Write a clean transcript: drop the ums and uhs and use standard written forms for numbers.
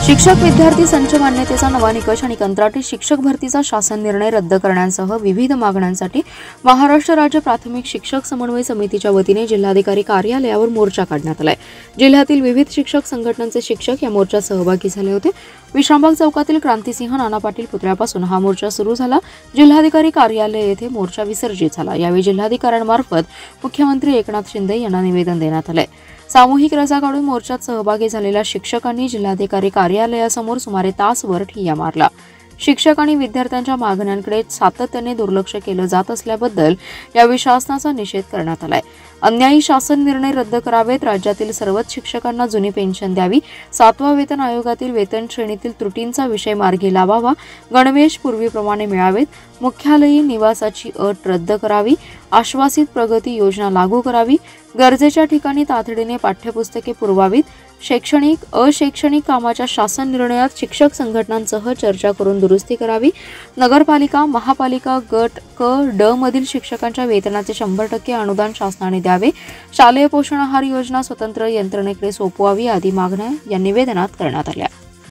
शिक्षक विद्यार्थी संच मान्यतेचा नवा निकष आणि कंत्राटी शिक्षक भरतीचा शासन निर्णय रद्द करण्यासह विविध मागण्यांसाठी महाराष्ट्र राज्य प्राथमिक शिक्षक समन्वय समितीच्या वतीने जिल्हाधिकारी कार्यालयावर मोर्चा काढण्यात आलाय। जिल्ह्यातील विविध शिक्षक संघटनांचे शिक्षक या मोर्चात सहभागी झाले होते। विश्रामबाग चौकातील क्रांतिसिंह नाना पाटील पुतळ्यापासून हा मोर्चा सुरू झाला। जिल्हाधिकारी कार्यालय येथे मोर्चा विसर्जित झाला। यावेळी जिल्हाधिकाऱ्यांमार्फत मुख्यमंत्री एकनाथ शिंदे यांना निवेदन देण्यात आले। सामूहिक रजा काढून मोर्चात सहभागी झालेल्या शिक्षकांनी जिल्हाधिकारी कार्यालयासमोर सुमारे तासभर ठिय्या मारला। शिक्षक आणि विद्यार्थ्यांच्या मागण्यांकडे सातत्याने दुर्लक्ष केलं जात असल्याबद्दल यावेळी शासनाचा निषेध करण्यात आलाय। अन्यायी शासन निर्णय रद्द करावेत, राज्यातील सर्वच शिक्षकांना जुनी पेन्शन द्यावी, 7व्या वेतन आयोगातील वेतन श्रेणीतील त्रुटींचा विषय मार्गी लावावा, गणवेश पूर्वीप्रमाणे मिळावेत, मुख्यालयीन निवासाची अट रद्द करावी, आश्वासित प्रगती योजना लागू करावी, गरजेच्या ठिकाणी तातडीने पाठ्यपुस्तके पुरवावीत, शैक्षणिक अशैक्षणिक कामाच्या शासन निर्णयात शिक्षक संघटनांसह चर्चा करून दुरुस्ती करावी, नगरपालिका महापालिका गट क ड मधील शिक्षकांच्या वेतनाचे 100% अनुदान शासनाने द्यावे, शालेय पोषण आहार योजना स्वतंत्र यंत्रणेकडे सोपवावी आदी मागण्या या निवेदनात करण्यात आल्या।